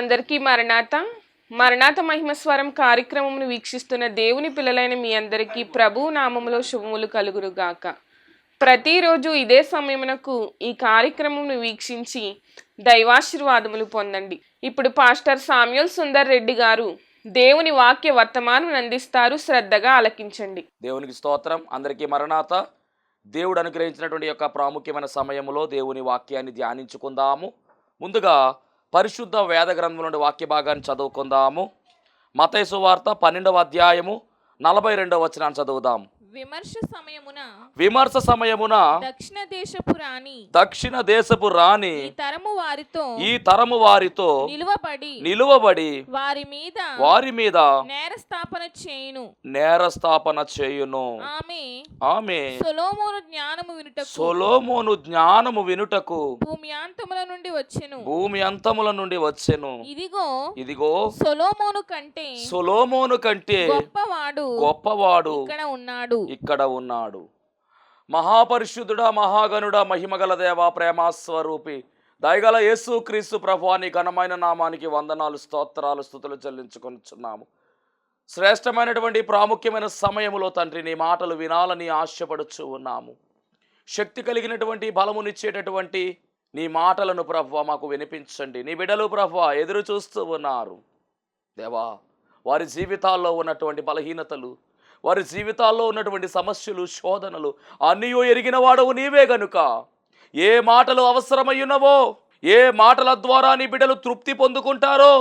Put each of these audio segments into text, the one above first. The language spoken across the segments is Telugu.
అందరికీ మరణాత మరణాత మహిమస్వరం కార్యక్రమమును వీక్షిస్తున్న దేవుని పిల్లలైన మీ అందరికీ ప్రభు నామములో శుభములు కలుగురుగాక. ప్రతిరోజు ఇదే సమయమునకు ఈ కార్యక్రమమును వీక్షించి దైవాశీర్వాదములు పొందండి. ఇప్పుడు పాస్టర్ సామ్యూల్ సుందర్ రెడ్డి గారు దేవుని వాక్య వర్తమానం అందిస్తారు. శ్రద్ధగా ఆలకించండి. దేవునికి స్తోత్రం. అందరికీ మరణాత. దేవుడు అనుగ్రహించినటువంటి యొక్క ప్రాముఖ్యమైన సమయంలో దేవుని వాక్యాన్ని ధ్యానించుకుందాము. ముందుగా పరిశుద్ధ వేద గ్రంథం నుండి వాక్య భాగాన్ని చదువుకుందాము. మత్తయి సువార్త 12వ అధ్యాయము 42వ వచనాన్ని చదువుదాం. విమర్శ సమయమున దక్షిణ దేశపు రాణి ఈ తరము వారితో నిలువబడి వారి మీద నేరస్థాపన చేయును. ఆమె సొలొమోను జ్ఞానము వినుటకు భూమి అంతముల నుండి వచ్చెను. ఇదిగో సొలొమోను కంటే గొప్పవాడు ఇక్కడ ఉన్నాడు. మహాపరిశుద్ధుడా, మహాగణుడా, మహిమగల దేవా, ప్రేమాస్వరూపి, దయగల యేసు క్రీస్తు ప్రభువాని ఘనమైన నామానికి వందనాలు, స్తోత్రాలు, స్తుతులు చెల్లించుకొనుచున్నాము. శ్రేష్టమైనటువంటి ప్రాముఖ్యమైన సమయములో తండ్రి నీ మాటలు వినాలని ఆశపడుచు ఉన్నాము. శక్తి కలిగినటువంటి బలమునిచ్చేటటువంటి నీ మాటలను ప్రభువా మాకు వినిపించండి. నీ బిడ్డలు ప్రభువా ఎదురు చూస్తూ ఉన్నారు దేవా. వారి జీవితాల్లో ఉన్నటువంటి బలహీనతలు, వారి జీవితాల్లో ఉన్నటువంటి సమస్యలు, శోధనలు అన్నీ ఎరిగిన వాడవు నీవే గనుక ఏ మాటలు అవసరమయ్యున్నవో, ఏ మాటల ద్వారా నీ బిడ్డలు తృప్తి పొందుకుంటారో,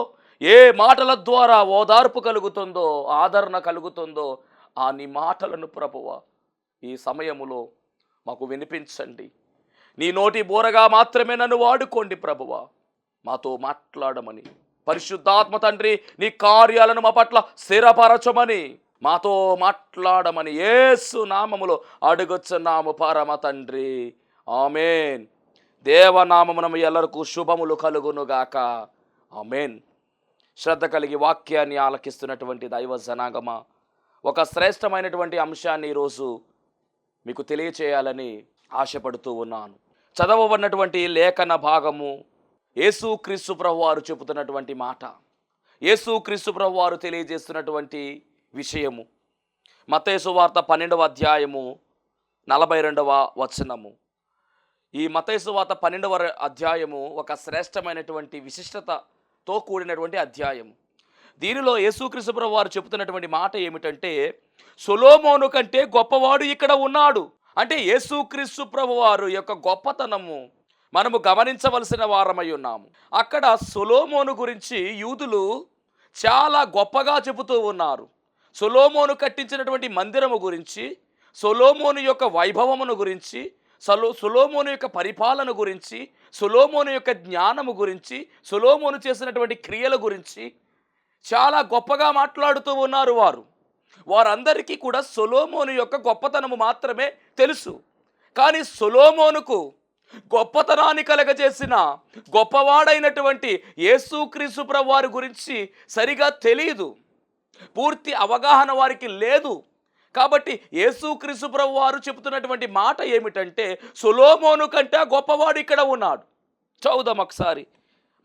ఏ మాటల ద్వారా ఓదార్పు కలుగుతుందో, ఆదరణ కలుగుతుందో ఆ నీ మాటలను ప్రభువా ఈ సమయములో మాకు వినిపించండి. నీ నోటి బోరగా మాత్రమే నన్ను వాడుకోండి ప్రభువా. మాతో మాట్లాడమని పరిశుద్ధాత్మ తండ్రి నీ కార్యాలను మా పట్ల స్థిరపరచమని మాతో మాట్లాడమని యేసు నామములో అడుగుచున్నాము పరమ తండ్రి. ఆమేన్. దేవనామమున ఎల్లరికూ శుభములు కలుగునుగాక. ఆమేన్. శ్రద్ధ కలిగి వాక్యాన్ని ఆలకిస్తున్నటువంటి దైవ జనాంగమా, ఒక శ్రేష్టమైనటువంటి అంశాన్ని ఈరోజు మీకు తెలియచేయాలని ఆశపడుతూ ఉన్నాను. చదవబడినటువంటి లేఖన భాగము యేసుక్రీస్తు ప్రభువారు చెబుతున్నటువంటి మాట, యేసుక్రీస్తు ప్రభువారు తెలియజేస్తున్నటువంటి విషయము. మత్తయి సువార్త 12వ అధ్యాయము 42వ వచనము. ఈ మత్తయి సువార్త 12వ అధ్యాయము ఒక శ్రేష్టమైనటువంటి విశిష్టతతో కూడినటువంటి అధ్యాయము. దీనిలో యేసుక్రీస్తు ప్రభువారు చెబుతున్నటువంటి మాట ఏమిటంటే, సొలొమోను కంటే గొప్పవాడు ఇక్కడ ఉన్నాడు. అంటే యేసుక్రీస్తు ప్రభువారు యొక్క గొప్పతనము మనము గమనించవలసిన వారమై ఉన్నాము. అక్కడ సొలొమోను గురించి యూదులు చాలా గొప్పగా చెబుతూ ఉన్నారు. సొలొమోను కట్టించినటువంటి మందిరము గురించి, సొలొమోను యొక్క వైభవమును గురించి, సొలొమోను యొక్క పరిపాలన గురించి, సొలొమోను యొక్క జ్ఞానము గురించి, సొలొమోను చేసినటువంటి క్రియల గురించి చాలా గొప్పగా మాట్లాడుతూ ఉన్నారు. వారందరికీ కూడా సొలొమోను యొక్క గొప్పతనము మాత్రమే తెలుసు. కానీ సొలొమోనుకు గొప్పతనాన్ని కలగజేసిన గొప్పవాడైనటువంటి యేసుక్రీస్తు ప్రభువారి గురించి సరిగా తెలియదు, పూర్తి అవగాహన వారికి లేదు. కాబట్టి యేసుక్రీస్తు ప్రభువారు చెబుతున్నటువంటి మాట ఏమిటంటే, సొలొమోను కంటే గొప్పవాడు ఇక్కడ ఉన్నాడు. చదువుదాం ఒకసారి.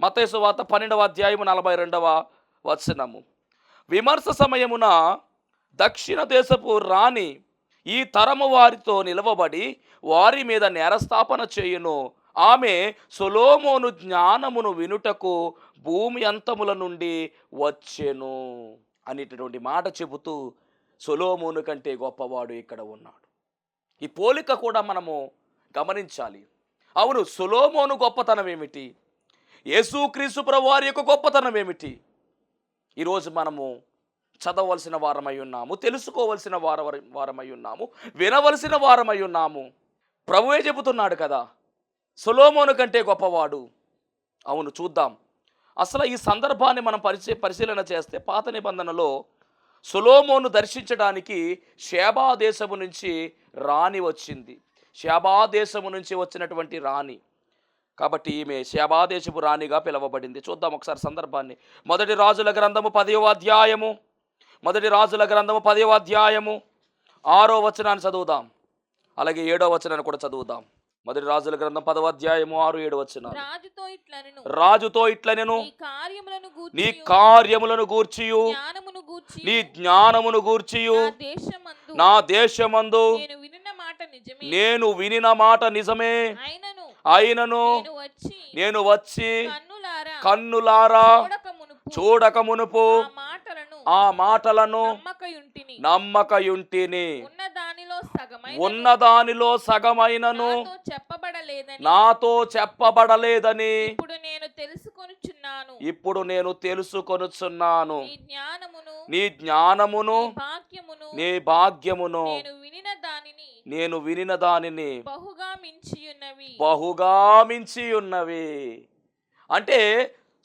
మత్తయి సువార్త 12వ అధ్యాయము 42వ వచనము. విమర్శ సమయమున దక్షిణ దేశపు రాణి ఈ తరము వారితో నిలవబడి వారి మీద నేరస్థాపన చేయును. ఆమె సొలొమోను జ్ఞానమును వినుటకు భూమి అంతముల నుండి వచ్చెను అనేటటువంటి మాట చెబుతూ సొలొమోను కంటే గొప్పవాడు ఇక్కడ ఉన్నాడు. ఈ పోలిక కూడా మనము గమనించాలి. అవును, సొలొమోను గొప్పతనం ఏమిటి, యేసుక్రీస్తు ప్రభువారి యొక్క గొప్పతనం ఏమిటి? ఈరోజు మనము చదవలసిన వారమై ఉన్నాము, తెలుసుకోవలసిన వారమై ఉన్నాము, వినవలసిన వారమై ఉన్నాము. ప్రభువే చెబుతున్నాడు కదా, సొలొమోను కంటే గొప్పవాడు. అవును, చూద్దాం. అసలు ఈ సందర్భాన్ని మనం పరిశీలన చేస్తే పాత నిబంధనలో సొలొమోను దర్శించడానికి షేబా దేశము నుంచి రాణి వచ్చింది. షేబా దేశము నుంచి వచ్చినటువంటి రాణి కాబట్టి ఈమె షేబా దేశపు రాణిగా పిలువబడింది. చూద్దాం ఒకసారి సందర్భాన్ని. మొదటి రాజుల గ్రంథము 10వ అధ్యాయము 6వ వచనాన్ని చదువుదాం. అలాగే 7వ వచనాన్ని కూడా చదువుదాం. మొదటి రాజుల గ్రంథం 10వ అధ్యాయము 6-7 వచనాలు. రాజుతో ఇట్లనెను, నీ కార్యములను గూర్చియు నీ జ్ఞానమును గూర్చియు నా దేశమందు నేను వినిన మాట నిజమే. అయినను నేను వచ్చి కన్నులారా చూడక మునుపు ఆ మాటలను నమ్మకయుంటిని. ఉన్న దానిలో సగమైనను నాతో చెప్పబడలేదని ఇప్పుడు నేను తెలుసుకొనుచున్నాను. నీ జ్ఞానమును నీ భాగ్యమును నేను వినిన దానిని బహుగా మించి ఉన్నవి. అంటే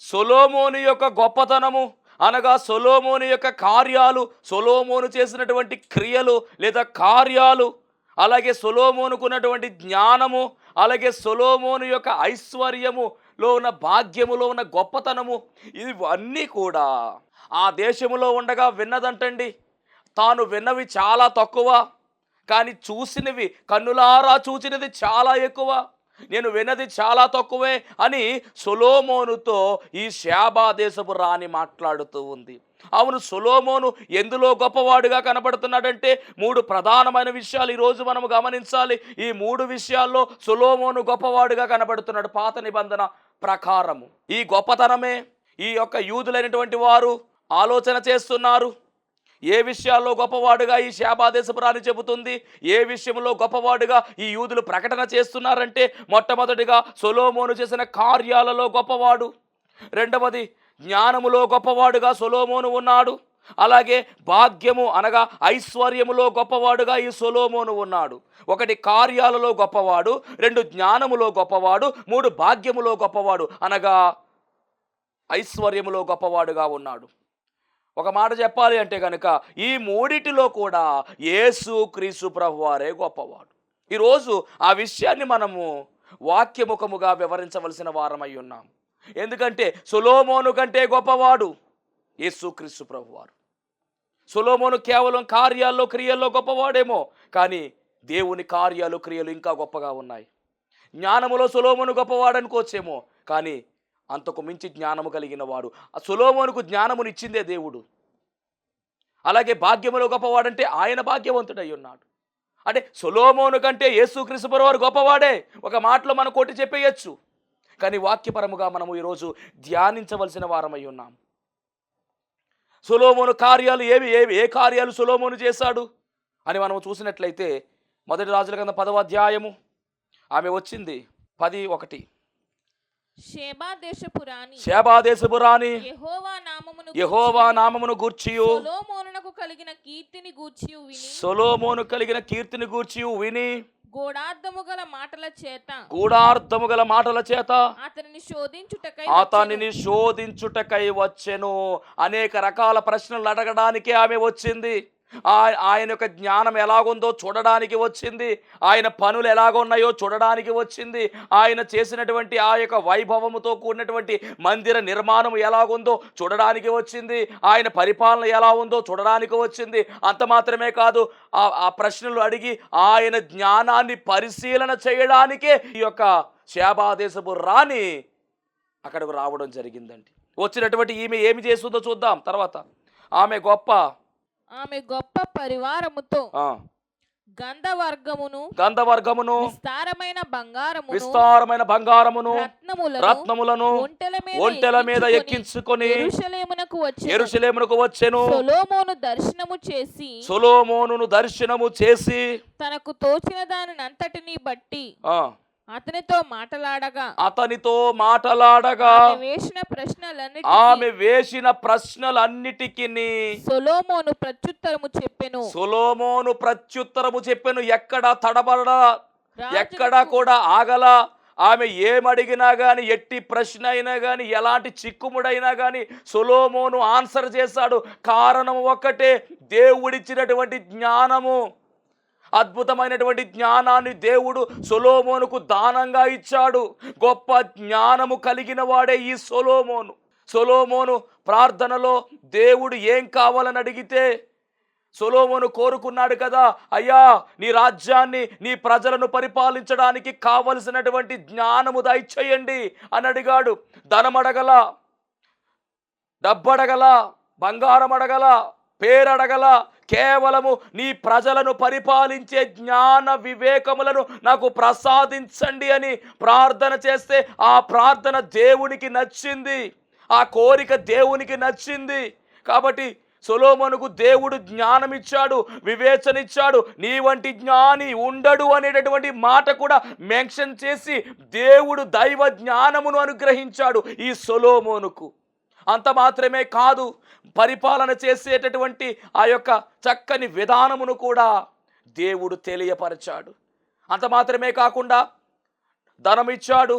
సొలొమోను యొక్క గొప్పతనము అనగా సొలొమోను యొక్క కార్యాలు, సొలొమోను చేసినటువంటి క్రియలు లేదా కార్యాలు, అలాగే సొలొమోనుకున్నటువంటి జ్ఞానము, అలాగే సొలొమోను యొక్క ఐశ్వర్యములో ఉన్న భాగ్యములో ఉన్న గొప్పతనము, ఇవన్నీ కూడా ఆ దేశములో ఉండగా విన్నదంటండి. తాను విన్నవి చాలా తక్కువ, కానీ చూసినవి కన్నులారా చూసినది చాలా ఎక్కువ. నేను విన్నది చాలా తక్కువే అని సొలొమోనుతో ఈ షేబా దేశపు రాణి మాట్లాడుతూ ఉంది. అవును, సొలొమోను ఎందులో గొప్పవాడుగా కనబడుతున్నాడంటే 3 ప్రధానమైన విషయాలు ఈరోజు మనము గమనించాలి. ఈ 3 విషయాల్లో సొలొమోను గొప్పవాడుగా కనబడుతున్నాడు పాత నిబంధన ప్రకారము. ఈ గొప్పతనమే ఈ యొక్క యూదులైనటువంటి వారు ఆలోచన చేస్తున్నారు. ఏ విషయాల్లో గొప్పవాడుగా ఈ షేబా దేశపు రాణి చెబుతుంది, ఏ విషయంలో గొప్పవాడుగా ఈ యూదులు ప్రకటన చేస్తున్నారంటే మొట్టమొదటిగా సొలొమోను చేసిన కార్యాలలో గొప్పవాడు, రెండవది జ్ఞానములో గొప్పవాడుగా సొలొమోను ఉన్నాడు, అలాగే భాగ్యము అనగా ఐశ్వర్యములో గొప్పవాడుగా ఈ సొలొమోను ఉన్నాడు. 1 కార్యాలలో గొప్పవాడు, 2 జ్ఞానములో గొప్పవాడు, 3 భాగ్యములో గొప్పవాడు అనగా ఐశ్వర్యములో గొప్పవాడుగా ఉన్నాడు. ఒక మాట చెప్పాలి అంటే కనుక ఈ 3 కూడా యేసు క్రీస్తు ప్రభువారే గొప్పవాడు. ఈరోజు ఆ విషయాన్ని మనము వాక్యముఖముగా వివరించవలసిన వారమై ఉన్నాం. ఎందుకంటే సొలొమోను కంటే గొప్పవాడు యేసు క్రీస్తు ప్రభువారు. సొలొమోను కేవలం కార్యాల్లో క్రియల్లో గొప్పవాడేమో, కానీ దేవుని కార్యాలు క్రియలు ఇంకా గొప్పగా ఉన్నాయి. జ్ఞానములో సొలొమోను గొప్పవాడు అనుకోవచ్చేమో, కానీ అంతకు మించి జ్ఞానము కలిగిన వాడు. ఆ సొలొమోనుకు జ్ఞానమును ఇచ్చిందే దేవుడు. అలాగే భాగ్యములో గొప్పవాడంటే ఆయన భాగ్యవంతుడై ఉన్నాడు. అంటే సొలొమోను కంటే యేసుక్రీస్తు ప్రభువారు గొప్పవాడే ఒక మాటలో మనం కొట్టి చెప్పేయచ్చు. కానీ వాక్యపరముగా మనము ఈరోజు ధ్యానించవలసిన వారమై ఉన్నాం. సొలొమోను కార్యాలు ఏ కార్యాలు సొలొమోను చేశాడు అని మనము చూసినట్లయితే మొదటి రాజుల గ్రంథం 10వ అధ్యాయము ఆమె వచ్చింది 10:1. షేబా దేశపు రాణి యెహోవా నామమును గూర్చియు సొలొమోను కలిగిన కీర్తిని గూర్చియు విని గూఢార్థము గల మాటల చేత అతనిని శోధించుటకై వచ్చెను. అనేక రకాల ప్రశ్నలు అడగడానికి ఆమె వచ్చింది. ఆయన యొక్క జ్ఞానం ఎలాగుందో చూడడానికి వచ్చింది, ఆయన పనులు ఎలాగున్నాయో చూడడానికి వచ్చింది, ఆయన చేసినటువంటి ఆ యొక్క వైభవముతో కూడినటువంటి మందిర నిర్మాణం ఎలాగుందో చూడడానికి వచ్చింది, ఆయన పరిపాలన ఎలా ఉందో చూడడానికి వచ్చింది. అంత మాత్రమే కాదు, ఆ ప్రశ్నలు అడిగి ఆయన జ్ఞానాన్ని పరిశీలన చేయడానికే ఈ యొక్క షేబా దేశపు రాణి అక్కడికి రావడం జరిగిందండి. వచ్చినటువంటి ఈమె ఏమి చేస్తుందో చూద్దాం తర్వాత. ఆమె గొప్ప పరివారముతో గంధవర్గమును విస్తారమైన బంగారమును రత్నములను ఒంటెల మీద ఎక్కించుకొని యెరూషలేమునకు వచ్చెను. సొలొమోనును దర్శనము చేసి తనకు తోచిన దానిని అంతటిని బట్టి అతనితో మాటలాడగా ఆమె వేసిన ప్రశ్నలన్నిటికీ సొలొమోను ప్రత్యుత్తరము చెప్పెను. ఎక్కడ తడబడ, ఎక్కడ కూడా ఆగల. ఆమె ఏమడిగినా కానీ, ఎట్టి ప్రశ్న అయినా కానీ, ఎలాంటి చిక్కుముడైనా కానీ సొలొమోను ఆన్సర్ చేశాడు. కారణం ఒక్కటే, దేవుడిచ్చినటువంటి జ్ఞానము. అద్భుతమైనటువంటి జ్ఞానాన్ని దేవుడు సొలొమోనుకు దానంగా ఇచ్చాడు. గొప్ప జ్ఞానము కలిగిన వాడే ఈ సొలొమోను. ప్రార్థనలో దేవుడు ఏం కావాలని అడిగితే సొలొమోను కోరుకున్నాడు కదా, అయ్యా నీ రాజ్యాన్ని నీ ప్రజలను పరిపాలించడానికి కావలసినటువంటి జ్ఞానము దయచేయండి అని అడిగాడు. ధనం అడగల, డబ్బు అడగల, బంగారం అడగల, పేరు అడగల, కేవలము నీ ప్రజలను పరిపాలించే జ్ఞాన వివేకములను నాకు ప్రసాదించండి అని ప్రార్థన చేస్తే ఆ ప్రార్థన దేవునికి నచ్చింది, ఆ కోరిక దేవునికి నచ్చింది. కాబట్టి సొలొమోనుకు దేవుడు జ్ఞానం ఇచ్చాడు, వివేచన ఇచ్చాడు. నీ వంటి జ్ఞాని ఉండడు అనేటటువంటి మాట కూడా మెన్షన్ చేసి దేవుడు దైవ జ్ఞానమును అనుగ్రహించాడు ఈ సొలొమోనుకు. అంత మాత్రమే కాదు, పరిపాలన చేసేటటువంటి ఆ యొక్క చక్కని విధానమును కూడా దేవుడు తెలియపరిచాడు. అంత మాత్రమే కాకుండా ధనం ఇచ్చాడు,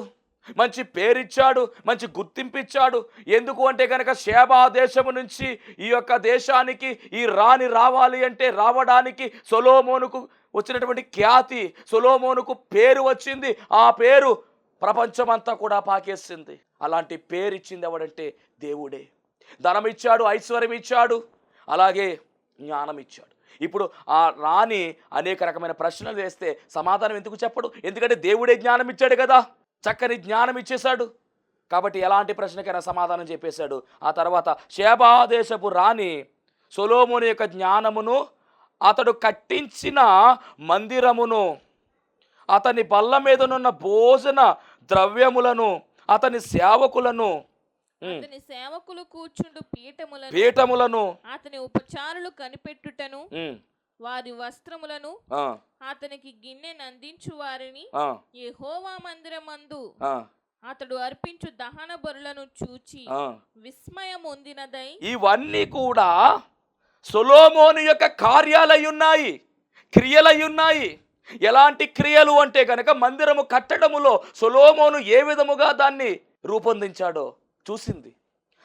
మంచి పేరిచ్చాడు, మంచి గుర్తింపు ఇచ్చాడు. ఎందుకు అంటే కనుక షేబా దేశము నుంచి ఈ యొక్క దేశానికి ఈ రాణి రావాలి అంటే రావడానికి సొలొమోనుకు వచ్చినటువంటి ఖ్యాతి, సొలొమోనుకు పేరు వచ్చింది. ఆ పేరు ప్రపంచమంతా కూడా పాకేసింది. అలాంటి పేరు ఇచ్చింది ఎవడంటే దేవుడే. ధనం ఇచ్చాడు, ఐశ్వర్యం ఇచ్చాడు, అలాగే జ్ఞానం ఇచ్చాడు. ఇప్పుడు ఆ రాణి అనేక రకమైన ప్రశ్నలు వేస్తే సమాధానం ఎందుకు చెప్పడు? ఎందుకంటే దేవుడే జ్ఞానం ఇచ్చాడు కదా, చక్కని జ్ఞానం ఇచ్చేశాడు. కాబట్టి ఎలాంటి ప్రశ్నకైనా సమాధానం చెప్పేశాడు. ఆ తర్వాత షేబా దేశపు రాణి సొలొమోను యొక్క జ్ఞానమును, అతడు కట్టించిన మందిరమును, అతని బల్ల మీదనున్న భోజన ద్రవ్యములను, అతని సేవకులను, అతని సేవకులు కూర్చుండు పీఠములను, అతని ఉపచారులు కనిపెట్టుటను, వారి వస్త్రములను, అతనికి గిన్నెను అందించు వారిని, యెహోవా మందిరమందు అతడు అర్పించు దహన బలులను చూచి విస్మయం పొందినదై. ఇవన్నీ కూడా సొలొమోను యొక్క కార్యాలై ఉన్నాయి, క్రియలై ఉన్నాయి. ఎలాంటి క్రియలు అంటే కనుక మందిరము కట్టడములో సొలొమోను ఏ విధముగా దాన్ని రూపొందించాడో చూసింది.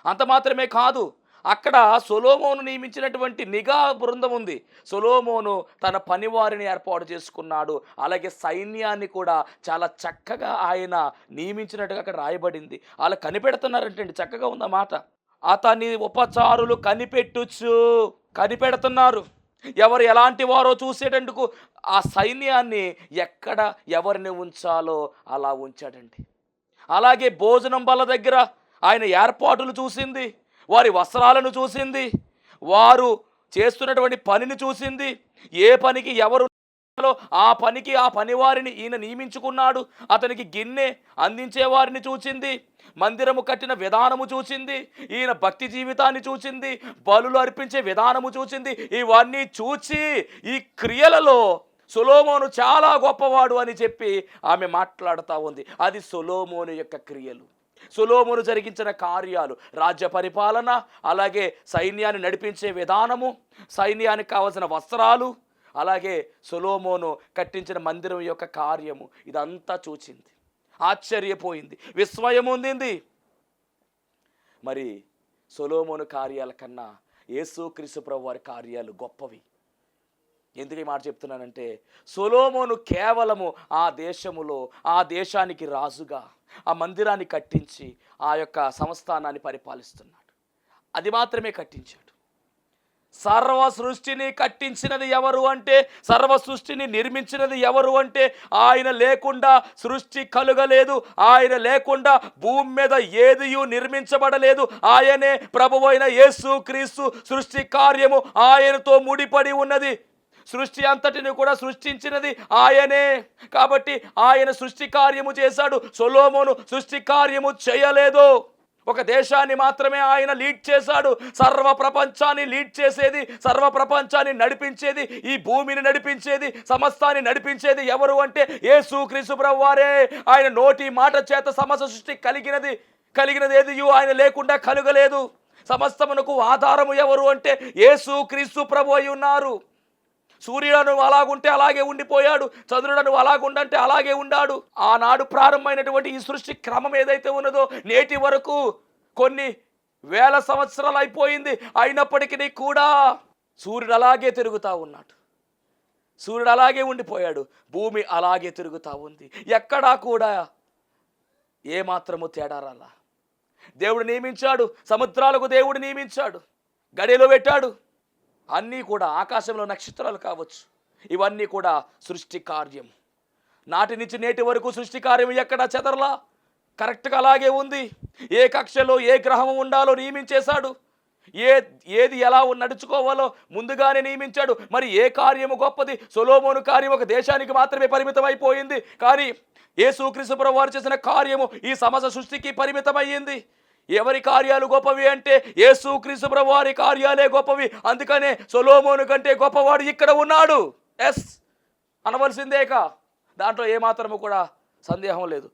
అంత మాత్రమే కాదు, అక్కడ సొలొమోను నియమించినటువంటి నిఘా బృందం ఉంది. సొలొమోను తన పనివారిని ఏర్పాటు చేసుకున్నాడు. అలాగే సైన్యాన్ని కూడా చాలా చక్కగా ఆయన నియమించినట్టుగా అక్కడ రాయబడింది. వాళ్ళు కనిపెడుతున్నారంటే చక్కగా ఉందన్నమాట. అతని ఉపచారులు కనిపెడుతున్నారు. ఎవరు ఎలాంటి వారో చూసేటందుకు ఆ సైన్యాన్ని ఎక్కడ ఎవరిని ఉంచాలో అలా ఉంచాడండి. అలాగే భోజనం బల్ల దగ్గర ఆయన ఏర్పాటులు చూసింది, వారి వస్త్రాలను చూసింది, వారు చేస్తున్నటువంటి పనిని చూసింది. ఏ పనికి ఎవరు ఆ పనికి ఆ పనివారిని ఈయన నియమించుకున్నాడు. అతనికి గిన్నె అందించే వారిని చూచింది, మందిరము కట్టిన విధానము చూచింది, ఈయన భక్తి జీవితాన్ని చూచింది, బలులు అర్పించే విధానము చూచింది. ఇవన్నీ చూచి ఈ క్రియలలో సొలొమోను చాలా గొప్పవాడు అని చెప్పి ఆమె మాట్లాడుతూ ఉంది. అది సొలొమోను యొక్క క్రియలు, సొలొమోను జరిగించిన కార్యాలు, రాజ్య పరిపాలన, అలాగే సైన్యాన్ని నడిపించే విధానము, సైన్యానికి కావలసిన వస్త్రాలు, అలాగే సొలొమోను కట్టించిన మందిరం యొక్క కార్యము, ఇదంతా చూచింది, ఆశ్చర్యపోయింది, విస్మయం పొందింది. మరి సొలొమోను కార్యాల కన్నా యేసుక్రీస్తు ప్రభువు వారి కార్యాలు గొప్పవి. ఎందుకు ఈ మాట చెప్తున్నానంటే, సొలొమోను కేవలము ఆ దేశములో ఆ దేశానికి రాజుగా ఆ మందిరాన్ని కట్టించి ఆ యొక్క సంస్థానాన్ని పరిపాలిస్తున్నాడు. అది మాత్రమే కట్టించాడు. సర్వ సృష్టిని కట్టించినది ఎవరు అంటే, సర్వ సృష్టిని నిర్మించినది ఎవరు అంటే, ఆయన లేకుండా సృష్టి కలుగలేదు, ఆయన లేకుండా భూమి మీద ఏదియూ నిర్మించబడలేదు. ఆయనే ప్రభువైన యేసుక్రీస్తు. సృష్టి కార్యము ఆయనతో ముడిపడి ఉన్నది. సృష్టి అంతటిని కూడా సృష్టించినది ఆయనే. కాబట్టి ఆయన సృష్టి కార్యము చేశాడు. సొలొమోను సృష్టి కార్యము చేయలేదు. ఒక దేశాన్ని మాత్రమే ఆయన లీడ్ చేశాడు. సర్వ ప్రపంచాన్ని లీడ్ చేసేది, సర్వ ప్రపంచాన్ని నడిపించేది, ఈ భూమిని నడిపించేది, సమస్తాన్ని నడిపించేది ఎవరు అంటే యేసుక్రీస్తు ప్రభువారే. ఆయన నోటి మాట చేత సమస్త సృష్టి కలిగినది ఏదియు ఆయన లేకుండా కలుగలేదు. సమస్తమునకు ఆధారము ఎవరు అంటే యేసుక్రీస్తు ప్రభు అయి ఉన్నారు. సూర్యుడను అలాగుంటే అలాగే ఉండిపోయాడు, చంద్రుడను అలాగుండంటే అలాగే ఉన్నాడు. ఆనాడు ప్రారంభమైనటువంటి ఈ సృష్టి క్రమం ఏదైతే ఉన్నదో నేటి వరకు కొన్ని వేల సంవత్సరాలు అయిపోయింది. అయినప్పటికీ కూడా సూర్యుడు అలాగే తిరుగుతూ ఉన్నాడు, సూర్యుడు అలాగే ఉండిపోయాడు, భూమి అలాగే తిరుగుతూ ఉంది. ఎక్కడా కూడా ఏమాత్రము తేడా రాలా. దేవుడు నియమించాడు, సముద్రాలకు దేవుడు నియమించాడు, గడియలో పెట్టాడు. అన్నీ కూడా ఆకాశంలో నక్షత్రాలు కావచ్చు, ఇవన్నీ కూడా సృష్టి కార్యం. నాటి నుంచి నేటి వరకు సృష్టి కార్యం ఎక్కడ చెదరలా, కరెక్ట్గా అలాగే ఉంది. ఏ కక్షలో ఏ గ్రహం ఉండాలో నియమించేశాడు, ఏది ఎలా నడుచుకోవాలో ముందుగానే నియమించాడు. మరి ఏ కార్యము గొప్పది? సొలొమోను కార్యం ఒక దేశానికి మాత్రమే పరిమితం అయిపోయింది, కానీ యేసుక్రీస్తు ప్రభువు వారు చేసిన కార్యము ఈ సమస్త సృష్టికి పరిమితమయ్యింది. ఎవరి కార్యాలు గొప్పవి అంటే యేసుక్రీస్తు ప్రభువు వారి కార్యాలే గొప్పవి. అందుకనే సొలొమోను కంటే గొప్పవాడు ఇక్కడ ఉన్నాడు. ఎస్ అనవలసిందేక, దాంట్లో ఏమాత్రము కూడా సందేహం లేదు.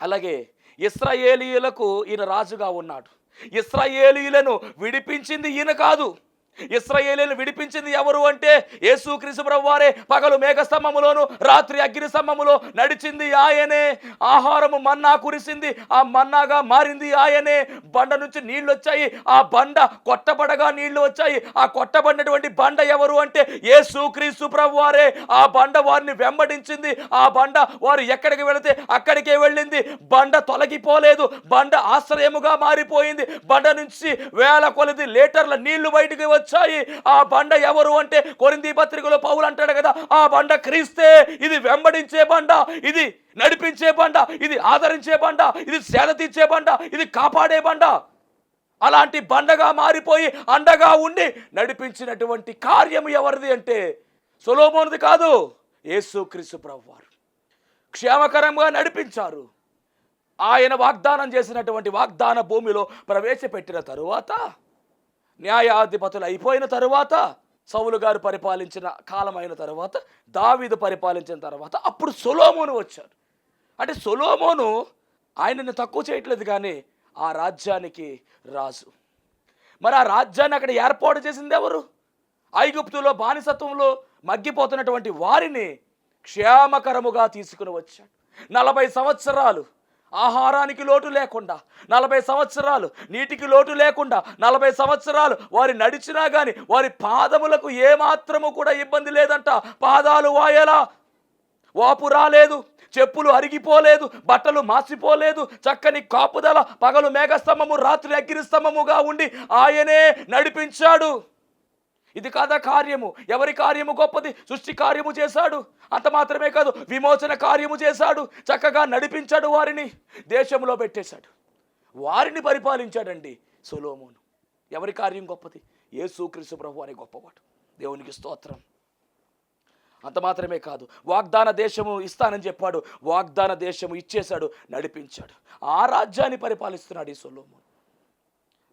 అలాగే ఇశ్రాయేలీయులకు ఈయన రాజుగా ఉన్నాడు. ఇశ్రాయేలీయులను విడిపించింది ఈయన కాదు. ఇశ్రాయేలీయులను విడిపించింది ఎవరు అంటే యేసుక్రీస్తు ప్రభువారే. పగలు మేఘస్తంభములోను రాత్రి అగ్ని స్తంభములో నడిచింది ఆయనే. ఆహారము మన్నా కురిసింది, ఆ మన్నాగా మారింది ఆయనే. బండ నుంచి నీళ్లు వచ్చాయి, ఆ బండ కొట్టబడగా నీళ్లు వచ్చాయి. ఆ కొట్టబడినటువంటి బండ ఎవరు అంటే యేసుక్రీస్తు ప్రభువారే. ఆ బండ వారిని వెంబడించింది, ఆ బండ వారు ఎక్కడికి వెళితే అక్కడికే వెళ్ళింది. బండ తొలగిపోలేదు, బండ ఆశ్రయముగా మారిపోయింది. బండ నుంచి వేల కొలది లీటర్ల నీళ్లు బయటికి వచ్చాయి. ఆ బండ ఎవరు అంటే కొరింథీ పత్రికలో పౌలు అంటాడు కదా, ఆ బండ క్రీస్తే. ఇది వెంబడించే బండ, ఇది నడిపించే బండ, ఇది ఆదరించే బండ, ఇది సేద తీర్చే బండ, ఇది కాపాడే బండ. అలాంటి బండగా మారిపోయి అండగా ఉండి నడిపించినటువంటి కార్యము ఎవరిది అంటే సొలొమోనుది కాదు, యేసుక్రీస్తు ప్రభువారు క్షేమకరంగా నడిపించారు. ఆయన వాగ్దానం చేసినటువంటి వాగ్దాన భూమిలో ప్రవేశపెట్టిన తరువాత, న్యాయాధిపతులు అయిపోయిన తరువాత, సౌలు గారు పరిపాలించిన కాలం అయిన తర్వాత, దావీదు పరిపాలించిన తర్వాత అప్పుడు సొలొమోను వచ్చారు. అంటే సొలొమోను ఆయనని తక్కువ చేయట్లేదు, కానీ ఆ రాజ్యానికి రాజు. మరి ఆ రాజ్యాన్ని అక్కడ ఏర్పాటు చేసింది ఎవరు? ఐగుప్తులో బానిసత్వంలో మగ్గిపోతున్నటువంటి వారిని క్షేమకరముగా తీసుకుని వచ్చాడు. 40 సంవత్సరాలు ఆహారానికి లోటు లేకుండా, 40 సంవత్సరాలు నీటికి లోటు లేకుండా, 40 సంవత్సరాలు వారి నడిచినా కానీ వారి పాదములకు ఏమాత్రము కూడా ఇబ్బంది లేదంట. పాదాలు వాయలా, వాపు రాలేదు, చెప్పులు అరిగిపోలేదు, బట్టలు మాసిపోలేదు. చక్కని కాపుదల, పగలు మేఘస్తంభము రాత్రి అగ్నిస్తంభముగా ఉండి ఆయనే నడిపించాడు. ఇది కాదా కార్యము? ఎవరి కార్యము గొప్పది? సృష్టి కార్యము చేశాడు. అంత మాత్రమే కాదు, విమోచన కార్యము చేశాడు. చక్కగా నడిపించాడు, వారిని దేశంలో పెట్టేశాడు, వారిని పరిపాలించాడండి సొలొమోను. ఎవరి కార్యం గొప్పది? యేసుక్రీస్తు ప్రభువు అనే గొప్పవాడు. దేవునికి స్తోత్రం. అంత మాత్రమే కాదు, వాగ్దాన దేశము ఇస్తానని చెప్పాడు, వాగ్దాన దేశము ఇచ్చేశాడు, నడిపించాడు. ఆ రాజ్యాన్ని పరిపాలిస్తున్నాడు ఈ సొలొమోను.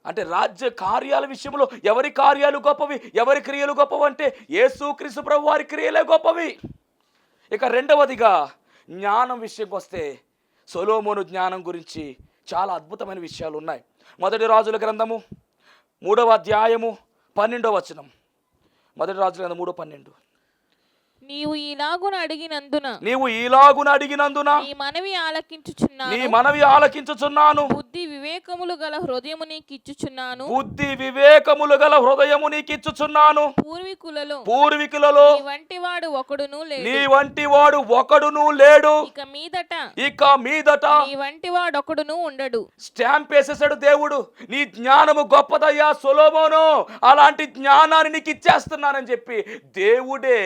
అంటే రాజ్య కార్యాల విషయంలో ఎవరి కార్యాలు గొప్పవి, ఎవరి క్రియలు గొప్పవి అంటే యేసుక్రీస్తు ప్రభువు వారి క్రియలే గొప్పవి. ఇక రెండవదిగా జ్ఞానం విషయంకి వస్తే సొలొమోను జ్ఞానం గురించి చాలా అద్భుతమైన విషయాలు ఉన్నాయి. మొదటి రాజుల గ్రంథము 3వ అధ్యాయము 12వ వచనం. మొదటి రాజుల గ్రంథం 3:12. నీవు ఈలాగున అడిగినందున నీ మనవి ఆలకించుచున్నాను. బుద్ధి వివేకములు గల హృదయము నీకు ఇచ్చుచున్నాను. పూర్వీకులలో నీ వంటి వాడు ఒకడును లేడు. ఇక మీదట నీ వంటి వాడు ఒకడును ఉండడు. స్టాంప్ వేసేసాడు దేవుడు. నీ జ్ఞానము గొప్పదయ్యా సొలొమోను, అలాంటి జ్ఞానాన్ని నీకు ఇచ్చేస్తున్నానని చెప్పి దేవుడే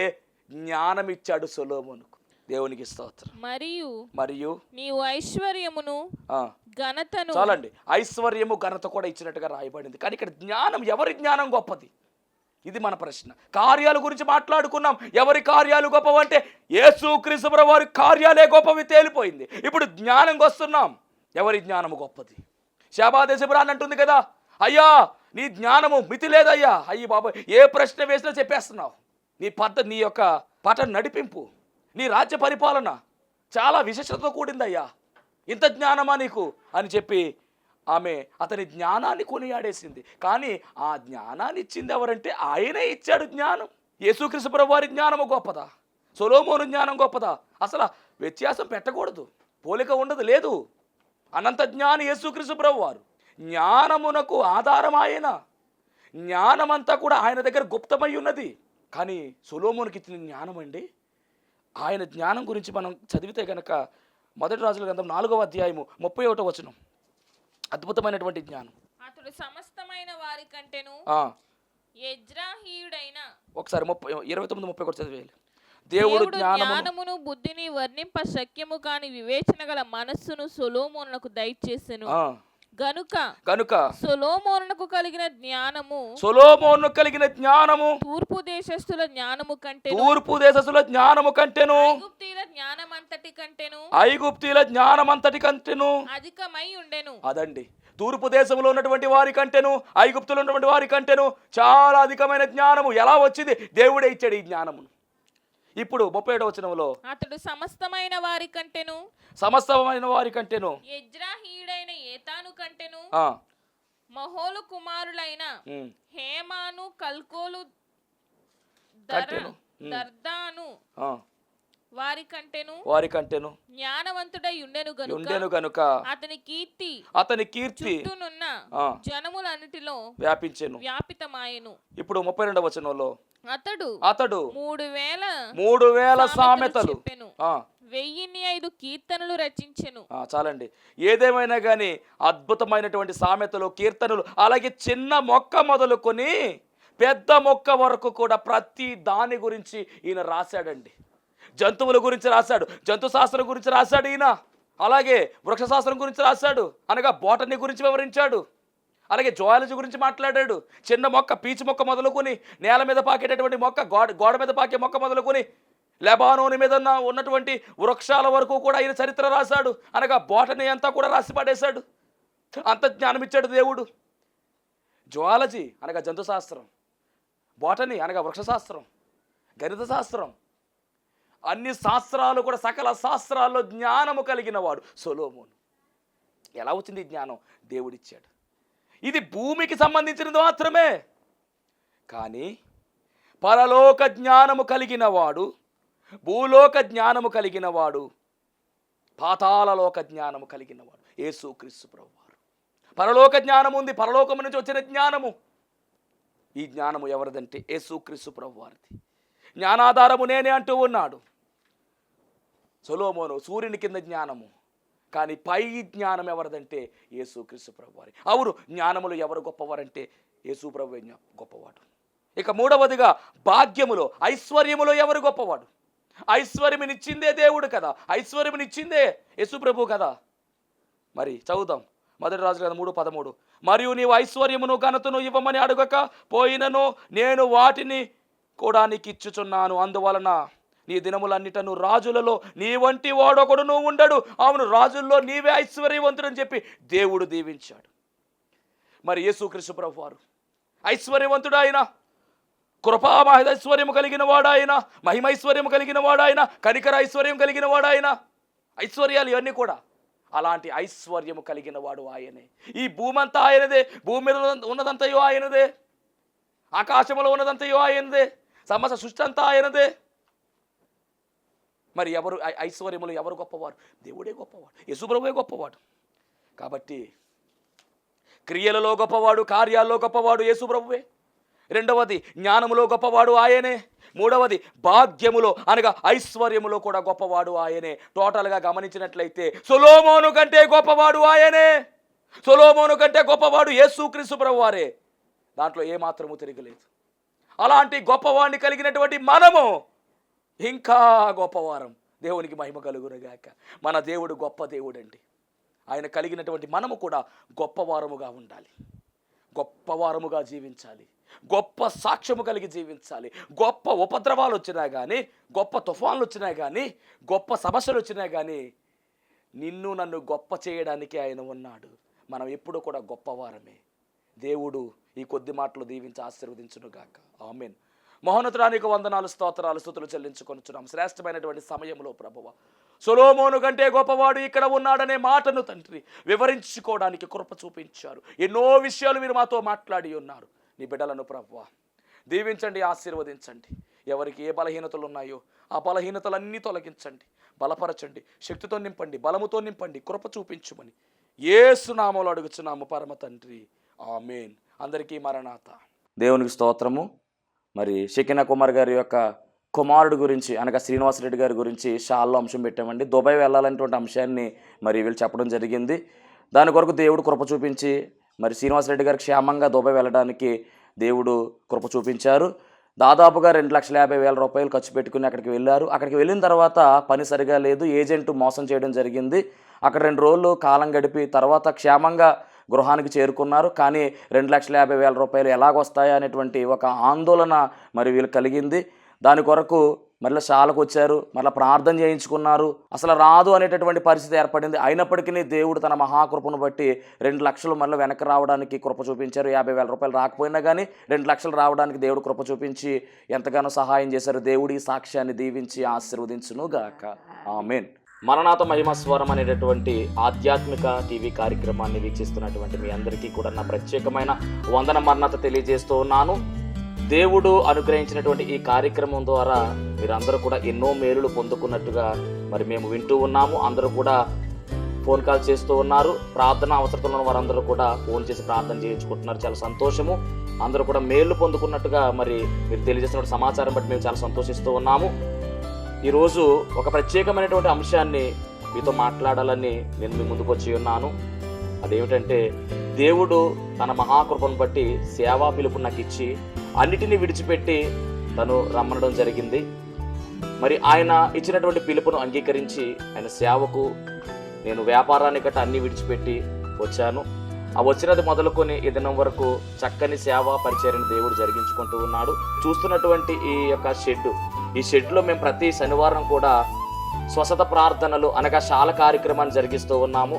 జ్ఞానం ఇచ్చాడు సొలొమోనుకు. దేవునికి స్తోత్రం. మరియు నీవు ఐశ్వర్యమును ఘనతను, చాలండి, ఐశ్వర్యము ఘనత కూడా ఇచ్చినట్టుగా రాయబడింది. కానీ ఇక్కడ జ్ఞానం, ఎవరి జ్ఞానం గొప్పది? ఇది మన ప్రశ్న. కార్యాల గురించి మాట్లాడుకున్నాం, ఎవరి కార్యాలు గొప్పవంటే యేసుక్రీస్తు ప్రభువు వారి కార్యాలే గొప్పవి, తేలిపోయింది. ఇప్పుడు జ్ఞానంకి వస్తున్నాం, ఎవరి జ్ఞానము గొప్పది? శాబాదేశపురాన్ని అంటుంది కదా, అయ్యా నీ జ్ఞానము మితి లేదయ్యా. అయ్యి బాబా, ఏ ప్రశ్న వేసినా చెప్పేస్తున్నావు. నీ పద్ధతి, నీ యొక్క పఠన నడిపింపు, నీ రాజ్య పరిపాలన చాలా విశేషతతో కూడిందయ్యా, ఇంత జ్ఞానమా నీకు అని చెప్పి ఆమె అతని జ్ఞానాన్ని కొనియాడేసింది. కానీ ఆ జ్ఞానాన్ని ఇచ్చింది ఎవరంటే ఆయనే ఇచ్చాడు జ్ఞానం. యేసుక్రీస్తు ప్రభువు వారి జ్ఞానము గొప్పదా, సొలొమోను జ్ఞానం గొప్పదా? అసలు వ్యత్యాసం పెట్టకూడదు, పోలిక ఉండదు, లేదు. అనంత జ్ఞాని యేసుక్రీస్తు ప్రభువు వారు. జ్ఞానమునకు ఆధారం ఆయన, జ్ఞానమంతా కూడా ఆయన దగ్గర గుప్తమై ఉన్నది. కానీ సొలొమోనుకి ఇచ్చిన జ్ఞానం అండి, ఆయన జ్ఞానం గురించి మనం చదివితే కనుక మొదటి రాజుల గ్రంథం 4వ అధ్యాయము 31వ వచనం. అద్భుతమైనటువంటి జ్ఞానం. అతడు సమస్తమైన వారి కంటేను యెజ్రాహీయుడైన ఒకసారి 29-30 కూడా చదివేయాలి. దేవుడు జ్ఞానమును బుద్ధిని వర్ణింప శక్యము కాని వివేచన గల మనస్సును సొలొమోనునకు దయచేసెను. గనుక సొలొమోనునకు కలిగిన జ్ఞానము తూర్పు దేశస్థుల జ్ఞానము కంటెను ఐగుప్తీయుల జ్ఞానమంతటి కంటెను అధికమై ఉండెను. అదండి, తూర్పు దేశంలో ఉన్నటువంటి వారి కంటెను, ఐగుప్తులో ఉన్నటువంటి వారి కంటెను చాలా అధికమైన జ్ఞానము. ఎలా వచ్చింది? దేవుడే ఇచ్చాడు ఈ జ్ఞానమును. ఇప్పుడు 37వ వచనంలో అతడు సమస్తమైన వారి కంటెను యెజ్రాహీయుడైన ఏతాను కంటెను మహోలు కుమారులైన హేమాను కల్కోలు దర్దాను వారి కంటెను జ్ఞానవంతుడై ఉండెను గనుక అతని కీర్తి చుట్టూనున్న జనములన్నిటిలో వ్యాపితమాయెను. ఇప్పుడు 32వ వచనంలో అతడు 3000 సామెతలు 1005 కీర్తనలు రచించెను. చాలండి. ఏదేమైనా కానీ అద్భుతమైనటువంటి సామెతలు, కీర్తనలు, అలాగే చిన్న మొక్క మొదలుకొని పెద్ద మొక్క వరకు కూడా ప్రతి దాని గురించి ఈయన రాశాడండి. జంతువుల గురించి రాశాడు, జంతు శాస్త్రం గురించి రాశాడు ఈయన. అలాగే వృక్షశాస్త్రం గురించి రాశాడు, అనగా బోటనీ గురించి వివరించాడు. అలాగే జువాలజీ గురించి మాట్లాడాడు. చిన్న మొక్క, పీచు మొక్క మొదలుకొని నేల మీద పాకేటటువంటి మొక్క, గోడ మీద పాకే మొక్క మొదలుకొని లెబానోని మీద ఉన్నటువంటి వృక్షాల వరకు కూడా ఆయన చరిత్ర రాశాడు. అనగా బోటనీ అంతా కూడా రాసి పడేశాడు. అంత జ్ఞానం ఇచ్చాడు దేవుడు. జువాలజీ అనగా జంతు శాస్త్రం, బోటనీ అనగా వృక్షశాస్త్రం, గణిత శాస్త్రం, అన్ని శాస్త్రాలు కూడా, సకల శాస్త్రాల్లో జ్ఞానము కలిగిన వాడు సొలొమోను. ఎలా వచ్చింది ఈ జ్ఞానం? దేవుడిచ్చాడు. ఇది భూమికి సంబంధించినది మాత్రమే. కానీ పరలోక జ్ఞానము కలిగిన వాడు, భూలోక జ్ఞానము కలిగిన వాడు, పాతాళలోక జ్ఞానము కలిగిన వాడు యేసుక్రీస్తు ప్రభువారు. పరలోక జ్ఞానం ఉంది, పరలోకము నుంచి వచ్చిన జ్ఞానము. ఈ జ్ఞానము ఎవరిదంటే యేసుక్రీస్తు ప్రభువారిది. జ్ఞానాధారము నేనే అంటూ ఉన్నాడు సొలొమోను. సూర్యుని కింద జ్ఞానము, కానీ పై జ్ఞానం ఎవరిదంటే యేసుక్రీస్తు ప్రభువారి. అవును, జ్ఞానములు ఎవరు గొప్పవారంటే యేసు ప్రభువే గొప్పవాడు. ఇక మూడవదిగా భాగ్యములో, ఐశ్వర్యములో ఎవరు గొప్పవాడు? ఐశ్వర్యమునిచ్చిందే దేవుడు కదా, ఐశ్వర్యమునిచ్చిందే యేసు ప్రభు కదా. మరి చదువుదాం, 1 రాజుల 3:13. మరియు నీవు ఐశ్వర్యమును ఘనతను ఇవ్వమని అడగక పోయినను నేను వాటిని కూడా నీకు ఇచ్చుచున్నాను. అందువలన నీ దినములన్నిటను రాజులలో నీ వంటి వాడొకడును ఉండడు. అవును, రాజుల్లో నీవే ఐశ్వర్యవంతుడని చెప్పి దేవుడు దీవించాడు. మరి యేసుక్రీస్తు ప్రభువారు ఐశ్వర్యవంతుడు. ఆయన కృపామహైశ్వర్యము కలిగిన వాడాయన, మహిమైశ్వర్యము కలిగిన వాడాయన, కనికర ఐశ్వర్యం కలిగిన వాడాయన. ఐశ్వర్యాలు ఇవన్నీ కూడా అలాంటి ఐశ్వర్యము కలిగిన వాడు ఆయనే. ఈ భూమి అంతా ఆయనదే, భూమి మీద ఉన్నదంతయో ఆయనదే, ఆకాశంలో ఉన్నదంతయో ఆయనదే, సమస్త సృష్టి అంతా ఆయనదే. మరి ఎవరు ఐశ్వర్యములు ఎవరు గొప్పవారు? దేవుడే గొప్పవాడు, యేసు ప్రభువే గొప్పవాడు. కాబట్టి క్రియలలో గొప్పవాడు, కార్యాల్లో గొప్పవాడు యేసు ప్రభువే. రెండవది జ్ఞానములో గొప్పవాడు ఆయనే. మూడవది భాగ్యములో అనగా ఐశ్వర్యములో కూడా గొప్పవాడు ఆయనే. టోటల్గా గమనించినట్లయితే సొలొమోను కంటే గొప్పవాడు ఆయనే. సొలొమోను కంటే గొప్పవాడు యేసుక్రీస్తు ప్రభువారే. దాంట్లో ఏమాత్రము తిరగలేదు. అలాంటి గొప్పవాడిని కలిగినటువంటి మనము ఇంకా గొప్పవారం. దేవునికి మహిమ కలుగునుగాక. మన దేవుడు గొప్ప దేవుడు అండి. ఆయన కలిగినటువంటి మనము కూడా గొప్పవారముగా ఉండాలి, గొప్పవారముగా జీవించాలి, గొప్ప సాక్ష్యము కలిగి జీవించాలి. గొప్ప ఉపద్రవాలు వచ్చినా కానీ, గొప్ప తుఫాన్లు వచ్చినా కానీ, గొప్ప సమస్యలు వచ్చినా కానీ నిన్ను నన్ను గొప్ప చేయడానికి ఆయన ఉన్నాడు. మనం ఎప్పుడు కూడా గొప్పవారమే. దేవుడు ఈ కొద్ది మాటలు దీవించి ఆశీర్వదించునుగాక. ఆమేన్. మహోన్నతుడానికి వందనాలు, స్తోత్రాలు, స్తుతులు చెల్లించుకొనుచున్నాం. శ్రేష్టమైనటువంటి సమయంలో ప్రభువా, సొలొమోను కంటే గొప్పవాడు ఇక్కడ ఉన్నాడనే మాటను తండ్రి వివరించుకోవడానికి కృప చూపించారు. ఎన్నో విషయాలు మీరు మాతో మాట్లాడి ఉన్నారు. నీ బిడ్డలను ప్రభువా దీవించండి, ఆశీర్వదించండి. ఎవరికి ఏ బలహీనతలు ఉన్నాయో ఆ బలహీనతలన్నీ తొలగించండి, బలపరచండి, శక్తితో నింపండి, బలముతో నింపండి, కృప చూపించుమని యేసు నామములో అడుగుచున్నాము పరమ తండ్రి. ఆమేన్. అందరికీ మరణాత. దేవునికి స్తోత్రము. మరి షెకినా కుమార్ గారి యొక్క కుమారుడు గురించి అనగా శ్రీనివాసరెడ్డి గారి గురించి షాల్లో అంశం పెట్టామండి. దుబాయ్ వెళ్ళాలనేటువంటి అంశాన్ని మరి వీళ్ళు చెప్పడం జరిగింది. దాని కొరకు దేవుడు కృప చూపించి మరి శ్రీనివాసరెడ్డి గారు క్షేమంగా దుబాయ్ వెళ్ళడానికి దేవుడు కృప చూపించారు. దాదాపుగా 2,50,000 రూపాయలు ఖర్చు పెట్టుకుని అక్కడికి వెళ్ళారు. అక్కడికి వెళ్ళిన తర్వాత పని సరిగా లేదు, ఏజెంట్ మోసం చేయడం జరిగింది. అక్కడ 2 రోజులు కాలం గడిపి తర్వాత క్షేమంగా గృహానికి చేరుకున్నారు. కానీ 2,50,000 రూపాయలు ఎలాగొస్తాయా అనేటువంటి ఒక ఆందోళన మరి వీళ్ళు కలిగింది. దాని కొరకు మళ్ళీ శాలకు వచ్చారు, మళ్ళీ ప్రార్థన చేయించుకున్నారు. అసలు రాదు అనేటటువంటి పరిస్థితి ఏర్పడింది. అయినప్పటికీ దేవుడు తన మహాకృపను బట్టి 2 లక్షలు మళ్ళీ వెనక్కి రావడానికి కృప చూపించారు. 50,000 రూపాయలు రాకపోయినా కానీ 2 లక్షలు రావడానికి దేవుడు కృప చూపించి ఎంతగానో సహాయం చేశారు. దేవుడి సాక్ష్యాన్ని దీవించి ఆశీర్వదించును గాక. ఆమేన్. మరణాత మహిమస్వరం అనేటటువంటి ఆధ్యాత్మిక టీవీ కార్యక్రమాన్ని వీక్షిస్తున్నటువంటి మీ అందరికీ కూడా నా ప్రత్యేకమైన వందన మరణాత తెలియజేస్తూ ఉన్నాను. దేవుడు అనుగ్రహించినటువంటి ఈ కార్యక్రమం ద్వారా మీరందరూ కూడా ఎన్నో మేలులు పొందుకున్నట్టుగా మరి మేము వింటూ ఉన్నాము. అందరూ కూడా ఫోన్ కాల్ చేస్తూ ఉన్నారు. ప్రార్థన అవసరతలో ఉన్న వారందరూ కూడా ఫోన్ చేసి ప్రార్థన చేయించుకుంటున్నారు. చాలా సంతోషము. అందరూ కూడా మేలు పొందుకున్నట్టుగా మరి మీరు తెలియజేస్తున్న సమాచారం బట్టి మేము చాలా సంతోషిస్తూ ఉన్నాము. ఈరోజు ఒక ప్రత్యేకమైనటువంటి అంశాన్ని మీతో మాట్లాడాలని నేను మీ ముందుకు వచ్చి ఉన్నాను. అదేమిటంటే, దేవుడు తన మహాకృపను బట్టి సేవా పిలుపు నాకు ఇచ్చి అన్నిటినీ విడిచిపెట్టి తను రమ్మనడం జరిగింది. మరి ఆయన ఇచ్చినటువంటి పిలుపును అంగీకరించి ఆయన సేవకు నేను వ్యాపారాన్ని గట్రా అన్నీ విడిచిపెట్టి వచ్చాను. ఆ వచ్చినది మొదలుకొని ఈ దినం వరకు చక్కని సేవా పరిచర్యను దేవుడు జరిగించుకుంటూ ఉన్నాడు. చూస్తున్నటువంటి ఈ యొక్క ఈ షెడ్లో మేము ప్రతి శనివారం కూడా స్వస్థత ప్రార్థనలు అనగా శాల కార్యక్రమాన్ని జరిగిస్తూ ఉన్నాము.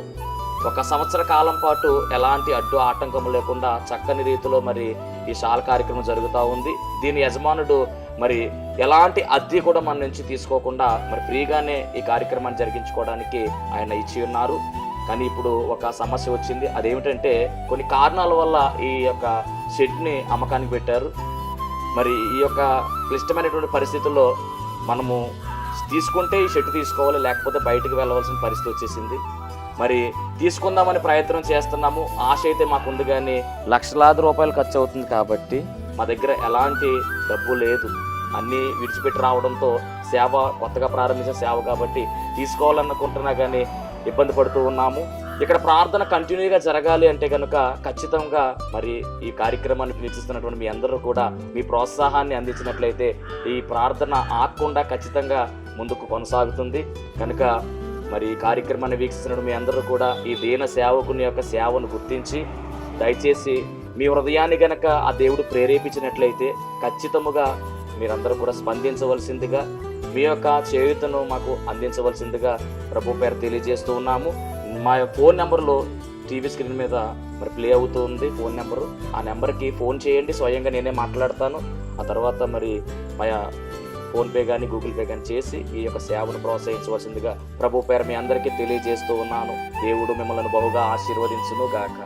1 సంవత్సర కాలం పాటు ఎలాంటి అడ్డు ఆటంకము లేకుండా చక్కని రీతిలో మరి ఈ శాల కార్యక్రమం జరుగుతూ ఉంది. దీని యజమానుడు మరి ఎలాంటి అద్దె కూడా మన నుంచి తీసుకోకుండా మరి ఫ్రీగానే ఈ కార్యక్రమాన్ని జరిగించుకోవడానికి ఆయన ఇచ్చి ఉన్నారు. కానీ ఇప్పుడు ఒక సమస్య వచ్చింది. అదేమిటంటే, కొన్ని కారణాల వల్ల ఈ యొక్క షెడ్ని అమ్మకానికి పెట్టారు. మరి ఈ యొక్క క్లిష్టమైనటువంటి పరిస్థితుల్లో మనము తీసుకుంటే ఈ షెడ్ తీసుకోవాలి, లేకపోతే బయటకు వెళ్ళవలసిన పరిస్థితి వచ్చేసింది. మరి తీసుకుందామని ప్రయత్నం చేస్తున్నాము. ఆశ అయితే మాకుంది, కానీ లక్షలాది రూపాయలు ఖర్చు అవుతుంది కాబట్టి మా దగ్గర ఎలాంటి డబ్బు లేదు. అన్నీ విడిచిపెట్టి రావడంతో సేవ కొత్తగా ప్రారంభించిన సేవ కాబట్టి తీసుకోవాలనుకుంటున్నా కానీ ఇబ్బంది పడుతూ ఉన్నాము. ఇక్కడ ప్రార్థన కంటిన్యూగా జరగాలి అంటే కనుక ఖచ్చితంగా మరి ఈ కార్యక్రమాన్ని వీక్షిస్తున్నటువంటి మీ అందరూ కూడా మీ ప్రోత్సాహాన్ని అందించినట్లయితే ఈ ప్రార్థన ఆగకుండా ఖచ్చితంగా ముందుకు కొనసాగుతుంది. కనుక మరి ఈ కార్యక్రమాన్ని వీక్షిస్తున్న మీ అందరూ కూడా ఈ దీన సేవకుని యొక్క సేవను గుర్తించి దయచేసి మీ హృదయాన్ని గనక ఆ దేవుడు ప్రేరేపించినట్లయితే ఖచ్చితముగా మీరందరూ కూడా స్పందించవలసిందిగా, మీ యొక్క చేయూతను మాకు అందించవలసిందిగా ప్రభు పేరు తెలియజేస్తూ ఉన్నాము. మా ఫోన్ నెంబర్లో టీవీ స్క్రీన్ మీద మరి ప్లే అవుతూ ఉంది ఫోన్ నెంబరు. ఆ నెంబర్కి ఫోన్ చేయండి, స్వయంగా నేనే మాట్లాడతాను. ఆ తర్వాత మరి మా ఫోన్పే కానీ గూగుల్ పే కానీ చేసి ఈ యొక్క సేవను ప్రోత్సహించవలసిందిగా ప్రభు పేరు మీ అందరికీ తెలియజేస్తూ ఉన్నాను. దేవుడు మిమ్మల్ని బహుగా ఆశీర్వదించును గాక.